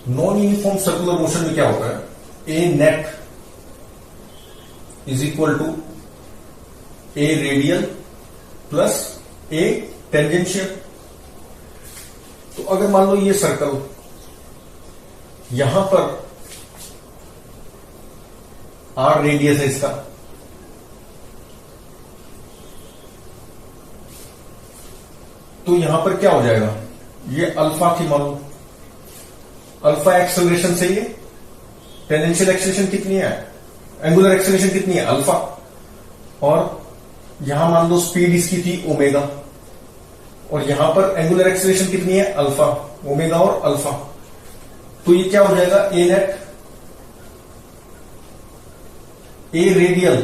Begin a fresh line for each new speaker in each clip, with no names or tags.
Non uniform circular motion में क्या होता है, A net is equal to A radial plus A tangential. तो अगर मान लो ये सर्कल यहां पर आर रेडियस है इसका, तो यहां पर क्या हो जाएगा, ये अल्फा की मान लो, अल्फा एक्सेलरेशन से ये टेंजेंशियल एक्सेलरेशन कितनी है, एंगुलर एक्सेलरेशन कितनी है अल्फा, और यहां मान लो स्पीड इसकी थी ओमेगा, और यहां पर एंगुलर एक्सेलरेशन कितनी है अल्फा, ओमेगा और अल्फा। तो ये क्या हो जाएगा, ए नेट ए रेडियल,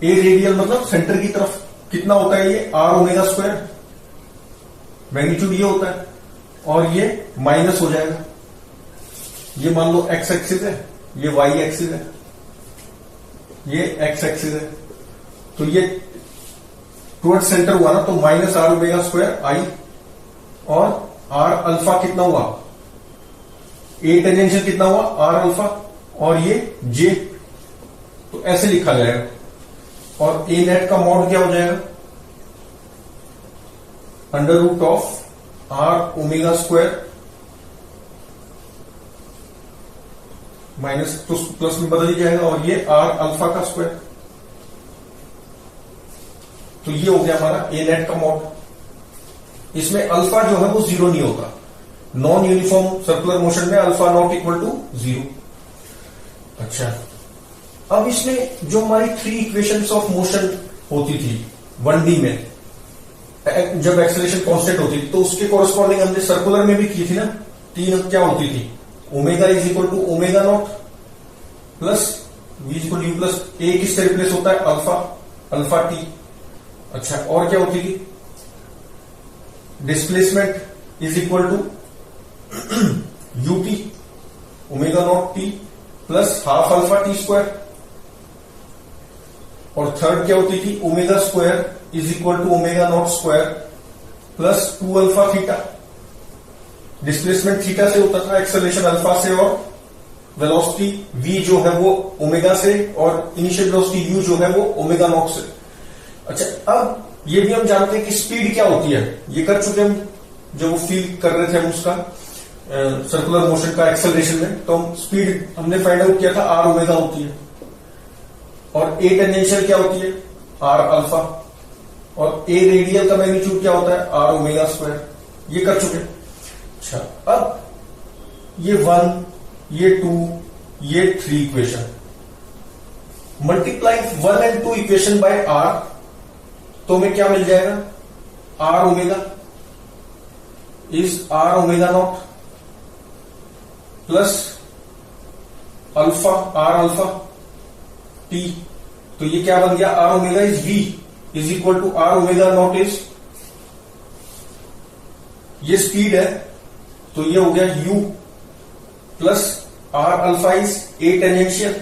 ए रेडियल मतलब सेंटर की तरफ कितना होता है ये आर ओमेगा स्क्वायर, मैग्नीट्यूड ये होता है, और ये माइनस हो जाएगा, ये मान लो एक्स एक्सिस है, ये वाई एक्सिस है, ये एक्स एक्सिस है, तो ये टुवर्ड सेंटर हुआ ना, तो माइनस आर ओमेगा स्क्वायर आई, और आर अल्फा कितना हुआ, ए टेंजेंशियल कितना हुआ आर अल्फा, और ये जे, तो ऐसे लिखा जाएगा। और ए नेट का मॉड क्या हो जाएगा, under root of R omega square minus, तो प्लस में बदल जाएगा, और ये आर अल्फा का स्क्वायर, तो ये हो गया हमारा ए नेट का मॉड। इसमें अल्फा जो है वो जीरो नहीं होता, नॉन यूनिफॉर्म सर्कुलर मोशन में alpha not equal to zero. अच्छा, अब इसमें जो हमारी 3 इक्वेशंस ऑफ मोशन होती थी 1D में, जब एक्सेलरेशन कांस्टेंट होती थी, तो उसके कोरस्पॉन्डिंग हमने सर्कुलर में भी की थी ना, 3 क्या होती थी, omega is equal to omega naught plus V is equal to U plus A, किससे रिप्लेस होता है अल्फा, अल्फा टी। अच्छा, और क्या होती थी, displacement is equal to u t omega naught t plus half alpha t square, और third क्या होती थी, omega square is equal to omega naught square plus 2 alpha theta. Displacement theta से होता था, एक्सेलरेशन अल्फा से, और वेलोसिटी v जो है वो ओमेगा से, और इनिशियल वेलोसिटी u जो है वो ओमेगा नॉट से। अच्छा, अब ये भी हम जानते हैं कि स्पीड क्या होती है, ये कर चुके हम जब वो फील कर रहे थे हम उसका सर्कुलर मोशन का एक्सेलरेशन में, तो हम स्पीड हमने फाइंड आउट किया था आर ओमेगा होती है, और ए टेंजेंशियल क्या होती है आर अल्फा, और ए रेडियल का मैग्नीट्यूड क्या होता है आर ओमेगा स्क्वायर, ये कर चुके। अच्छा, अब ये 1, ये 2, ये 3 equation, multiply 1 and 2 equation by are, तो हमें क्या मिल जाएगा, r omega is r omega naught plus alpha r alpha t, तो ये क्या बन गया, r omega is v is equal to r omega naught is, ये स्पीड है, तो ये हो गया u plus r alpha is A tangential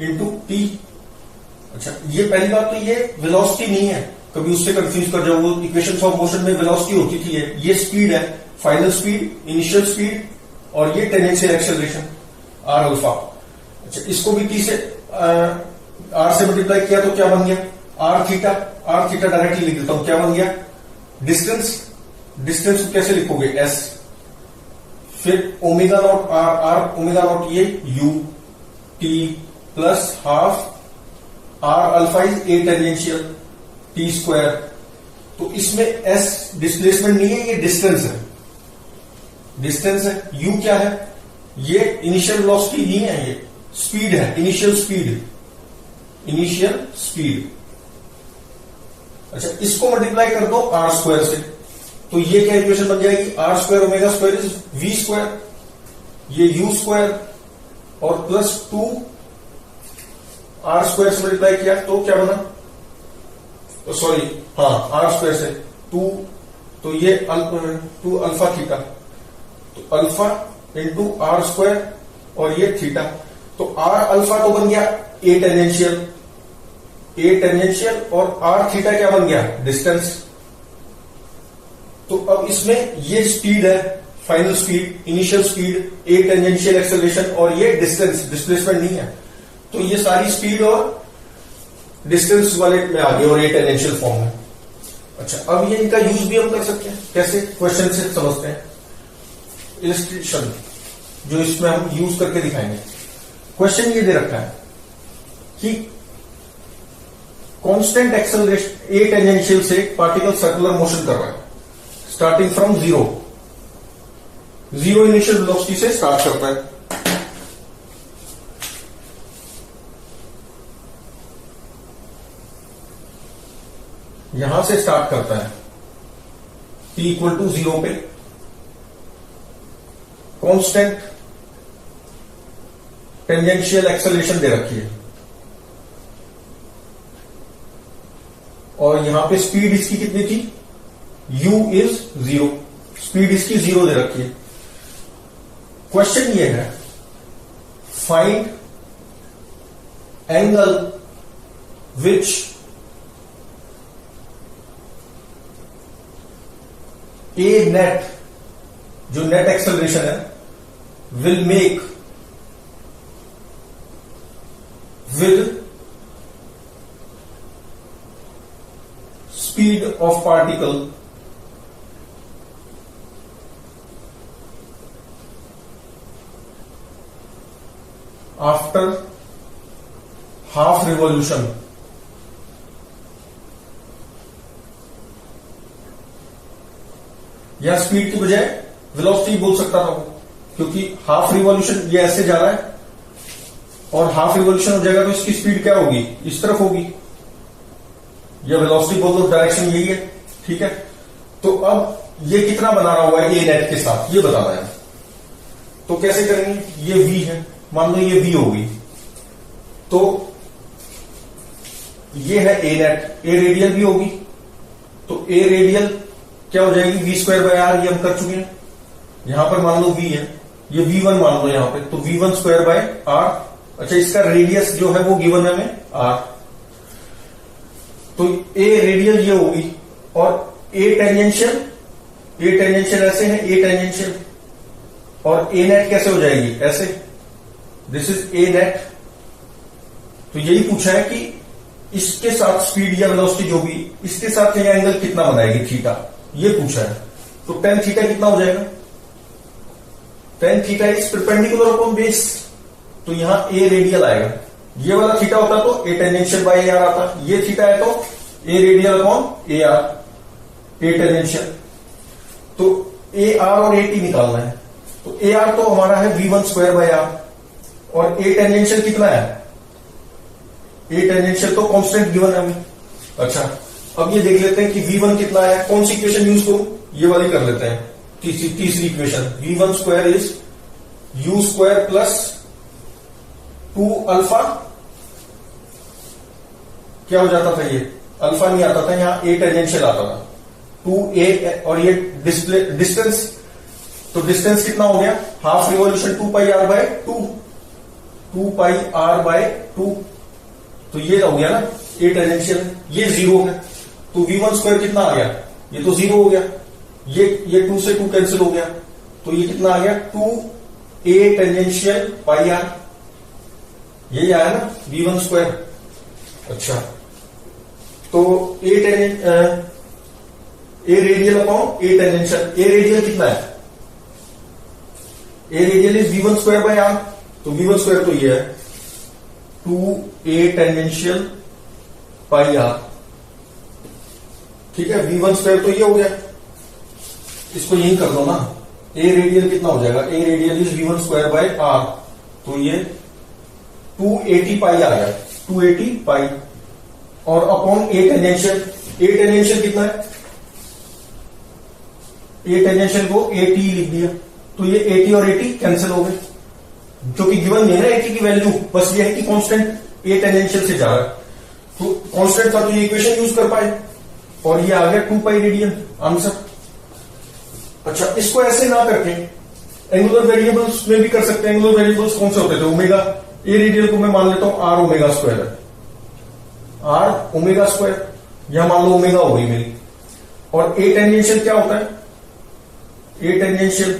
into t. अच्छा, ये पहली बात, तो ये वेलोसिटी नहीं है, कभी उससे कंफ्यूज कर जाओ, वो इक्वेशंस ऑफ मोशन में वेलोसिटी होती थी, ये स्पीड है, फाइनल स्पीड, इनिशियल स्पीड, और ये टेंजेंशियल एक्सेलरेशन आर अल्फा। अच्छा, इसको भी टी से आर से मल्टीप्लाई किया तो क्या बन गया, r theta, r theta directly लिख देता हूं, क्या बन गया, डिस्टेंस, डिस्टेंस को कैसे लिखोगे एस, फिर omega naught R, R omega naught ये U T plus half R alpha is A tangential T square. तो इसमें एस डिस्प्लेसमेंट नहीं है, ये डिस्टेंस है, डिस्टेंस है, यू क्या है, ये इनिशियल वेलोसिटी नहीं है, ये स्पीड है, इनिशियल स्पीड, इनिशियल स्पीड। अच्छा, इसको मल्टीप्लाई कर दो आर स्क्वायर से, तो ये क्या इक्वेशन बन जाएगी, r square omega square is v square, ये यू स्क्वायर, और प्लस 2 आर स्क्वायर से मल्टीप्लाई किया तो क्या बना, तो सॉरी हाँ, आर स्क्वायर से 2, तो ये 2 अल्फा थीटा, तो अल्फा इंटू आर स्क्वायर, और ये थीटा, तो आर अल्फा तो बन गया ए टेंजेंशियल, ए टेंजेंशियल, और आर थीटा क्या बन गया, डिस्टेंस। तो अब इसमें ये स्पीड है, फाइनल स्पीड, इनिशियल स्पीड, ए टेंजेंशियल एक्सेलरेशन और ये डिस्टेंस, डिस्प्लेसमेंट नहीं है। तो ये सारी स्पीड और डिस्टेंस वाले में आ गए और ए टेंजेंशियल फॉर्म में। अच्छा, अब ये इनका यूज भी हम कर सकते हैं, कैसे? क्वेश्चन से समझते हैं। इलस्ट्रेशन जो इसमें हम यूज करके दिखाएंगे। क्वेश्चन ये दे रखा है कि कांस्टेंट एक्सेलरेशन ए टेंजेंशियल से पार्टिकल सर्कुलर मोशन कर रहा है starting from zero initial velocity से स्टार्ट करता है। यहां से स्टार्ट करता है t इक्वल टू 0 पे। कांस्टेंट टेंजेंशियल एक्सेलरेशन दे रखी है और यहां पे स्पीड इसकी कितनी थी? u इज 0, स्पीड इसकी 0 दे रखी है। क्वेश्चन ये है, find angle which A net, जो नेट एक्सेलरेशन है, will make with speed of particle after half revolution. या स्पीड की बजाय वेलोसिटी बोल सकता था वो, क्योंकि हाफ रिवॉल्यूशन ये ऐसे जा रहा है और हाफ रिवॉल्यूशन हो जाएगा तो इसकी स्पीड क्या होगी? इस तरफ होगी। या वेलोसिटी बोल दो, डायरेक्शन यही है, ठीक है। तो अब ये कितना बना रहा हुआ है ए नेट के साथ, ये बताना है। तो कैसे करेंगे? ये v है, मान लो ये v होगी, तो ये है ए नेट, ए रेडियल भी होगी, तो ए रेडियल क्या हो जाएगी? v स्क्वायर बाय आर, ये हम कर चुके हैं। यहां पर मान लो v है, ये v1 मान लो यहां पे, तो v1 स्क्वायर बाय आर। अच्छा, इसका रेडियस जो है वो गिवन है हमें r, तो ए रेडियल ये होगी और ए टेंजेंशियल ऐसे है, ए टेंजेंशियल, और ए नेट कैसे हो जाएगी? ऐसे, दिस इज ए नेट। तो यही पूछा है कि इसके साथ स्पीड या वेलोसिटी जो भी, इसके साथ ये एंगल कितना बनाएगी? थीटा, ये पूछा है। तो tan थीटा कितना हो जाएगा? tan theta is perpendicular upon base, तो यहां ए रेडियल आएगा। ये वाला थीटा होता तो A tangential by A R आता, ये थीटा है तो A radial upon A R, A tangential. तो ए आर और ए टी निकालना है, तो ए आर तो हमारा है v1 स्क्वायर बाय आर, और ए टेंजेंशियल कितना है? ए टेंजेंशियल तो कांस्टेंट गिवन है हमें। अच्छा, अब ये देख लेते हैं कि v1 कितना है। कौन सी इक्वेशन यूज करूं? ये वाली कर लेते हैं, तीसरी equation. v1 square is u square plus 2 alpha, क्या हो जाता था? ये अल्फा नहीं आता था, यहां ए टेंजेंशियल आता था, 2a, और ये डिस्टेंस, तो डिस्टेंस कितना हो गया? Half revolution 2 pi r by 2 pi r by 2, तो ये हो गया ना ए टेंजेंशियल। ये 0 है, तो v1 स्क्वायर कितना आ गया? ये तो 0 हो गया, ये 2 से 2 कैंसिल हो गया, तो ये कितना आ गया? 2a टेंजेंशियल पाई आर, ये आया ना v1 स्क्वायर। अच्छा, तो A radial upon A tangential, A radial कितना है? A radial is v1 square by are, तो v1 स्क्वायर तो ये है 2a टेंजेंशियल पाई आर, ठीक है। v1 स्क्वायर तो ये हो गया, इसको यही कर दो ना। ए रेडियल कितना हो जाएगा? A radial is v1 square by are, तो ये 280 पाई आ गया, 280 पाई, और upon A tangential. A tangential कितना है? ए टेंजेंशियल को AT लिख दिया, तो ये AT और AT कैंसिल हो गए, जो कि गिवन नहीं है ना AT की वैल्यू, बस ये है कि कांस्टेंट ए टेंजेंशियल से जा रहा है, तो कांस्टेंट था तो ये इक्वेशन यूज कर पाए, और ये आ गया 2 पाई रेडियन आंसर। अच्छा, इसको ऐसे ना करके एंगुलर वेरिएबल्स में भी कर सकते हैं। एंगुलर वेरिएबल्स कौन से होते थे? ओमेगा। ए रेडियल को मैं मान लेता हूं आर ओमेगा स्क्वायर है, आर ओमेगा स्क्वायर, यहां मान लो ओमेगा हो गई मेरी। और ए टेंजेंशियल क्या होता है? A tangential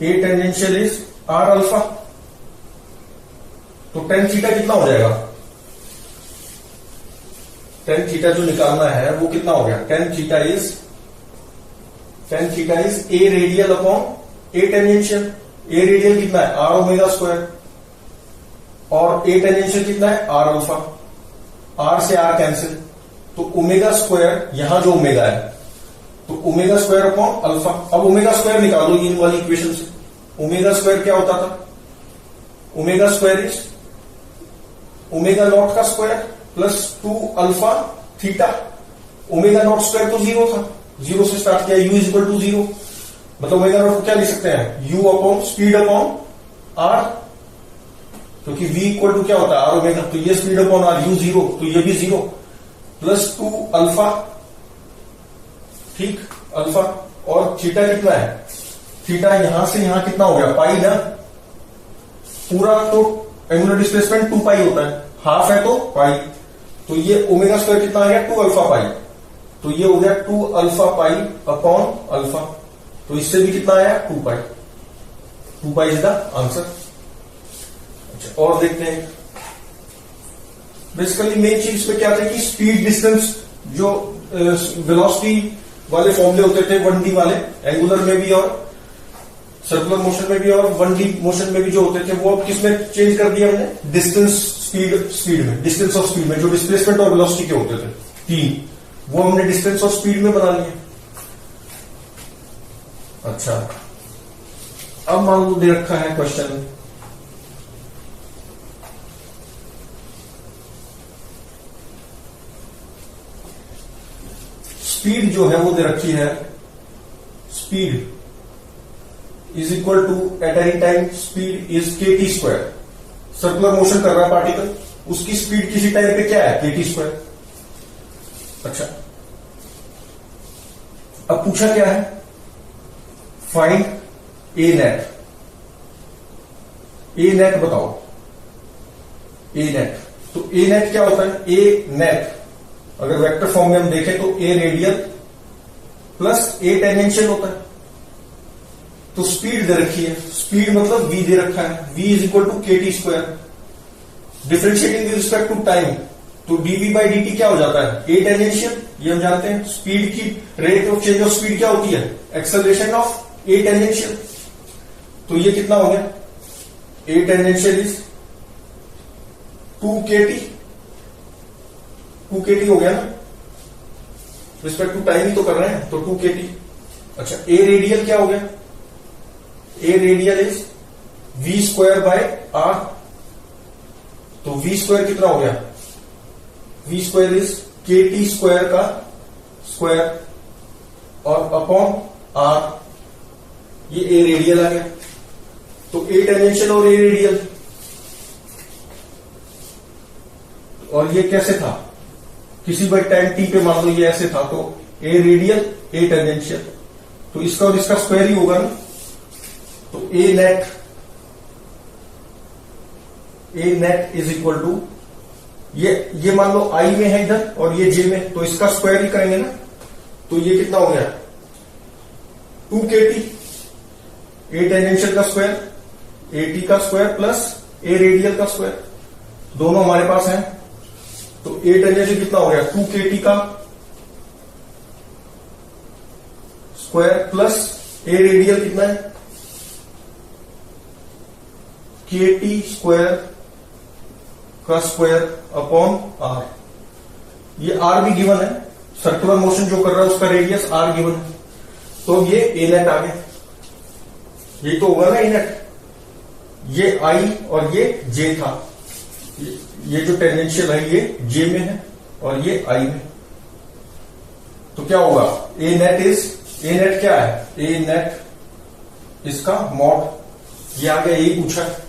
A tangential is r alpha. तो टेन थीटा कितना हो जाएगा? टेन थीटा जो निकालना है वो कितना हो गया? Tan theta is a radial upon A tangential. A radial कितना है? आर ओमेगा स्क्वायर, और ए टेंजेंशियल कितना है? R alpha. आर से आर कैंसिल, तो ओमेगा स्क्वायर, यहां जो ओमेगा है तो ओमेगा स्क्वायर अपॉन अल्फा। अब ओमेगा स्क्वायर निकालो इन वाली इक्वेशन से। ओमेगा स्क्वायर क्या होता था? Omega square is omega naught का square plus 2 alpha theta. Omega naught square तो 0 था, 0 से स्टार्ट किया, u इज इक्वल टू 0, मतलब ओमेगा नॉट को क्या लिख सकते हैं? u upon speed upon r, क्योंकि v इक्वल टू क्या होता है? आर ओमेगा, तो ये स्पीड अपॉन आर, u 0, तो ये भी 0 प्लस 2 अल्फा, ठीक, अल्फा। और थीटा कितना है? थीटा यहां से यहां कितना हो गया? पाई ना, पूरा तो एंगुलर डिस्प्लेसमेंट 2 पाई होता है, हाफ है तो पाई, तो ये ओमेगा स्क्वायर कितना आ गया? 2 अल्फा पाई, तो ये हो गया 2 अल्फा पाई अपॉन अल्फा, तो इससे भी कितना आया? 2 पाई। 2 पाई इज द आंसर। अच्छा, और देखते हैं। बेसिकली मेन चीज पे क्या था कि स्पीड डिस्टेंस, जो वेलोसिटी वाले फॉर्मूले होते थे 1D वाले, एंगुलर में भी और सर्कुलर मोशन में भी और 1D मोशन में भी जो होते थे, वो अब किसमें चेंज कर दिया हमने? डिस्टेंस स्पीड में, डिस्टेंस ऑफ स्पीड में, जो डिस्प्लेसमेंट और वेलोसिटी के होते थे 3, वो हमने डिस्टेंस ऑफ स्पीड में बना लिए। अच्छा, अब मान लो दे रखा है क्वेश्चन, स्पीड जो है वो दे रखी है, speed is equal to at any time speed is kt square. Circular motion कर रहा है पार्टिकल, उसकी स्पीड किसी टाइम पे क्या है? kt square. अच्छा, अब पूछा क्या है? फाइंड ए नेट। ए नेट बताओ, ए नेट। तो ए नेट क्या होता है? ए नेट अगर वेक्टर फॉर्म में हम देखें तो A radial plus A tangential होता है। तो स्पीड दे रखी है, स्पीड मतलब v दे रखा है, v is equal to kt square. Differentiating with respect to time, तो dv बाई dt क्या हो जाता है? ए टेंजेंशियल, ये हम जानते हैं। स्पीड की rate of change of speed क्या होती है? Acceleration of A tangential. तो ये कितना हो गया? ए टेंजेंशियल इज 2kt, 2kt हो गया ना, रिस्पेक्ट टू टाइम ही तो कर रहे हैं, तो 2kt। अच्छा, ए रेडियल क्या हो गया? A radial is v square by are, तो v स्क्वायर कितना हो गया? v square is kt square का स्क्वायर और अपॉन आर, ये ए रेडियल आ गया। तो ए टेंजेंशियल और ए रेडियल, और ये कैसे था? किसी भी टाइम टी पे मान लो ये ऐसे था, तो ए रेडियल ए टेंजेंशियल, तो इसका और इसका स्क्वायर ही होगा ना। तो ए नेट इज इक्वल टू, ये मान लो आई में है इधर और ये जे में, तो इसका स्क्वायर ही करेंगे ना। तो ये कितना हो गया? 2kt, ए टेंजेंशियल का स्क्वायर, ए टी का स्क्वायर प्लस ए रेडियल का स्क्वायर, दोनों हमारे पास हैं। तो ए टेंजेंशियल कितना हो गया? 2kt का स्क्वायर प्लस ए रेडियल कितना है? kt स्क्वायर का स्क्वायर अपॉन आर। ये आर भी गिवन है, सर्कुलर मोशन जो कर रहा है उसका रेडियस आर गिवन है, तो ये ए नेट आ गया। ये तो होगा ना ए नेट, ये आई और ये जे था, ये जो टेंजेंशियल है ये जे में है और ये आई में, तो क्या होगा? ए नेट क्या है? ए नेट इसका मॉड, ये आ गया, यही पूछा है।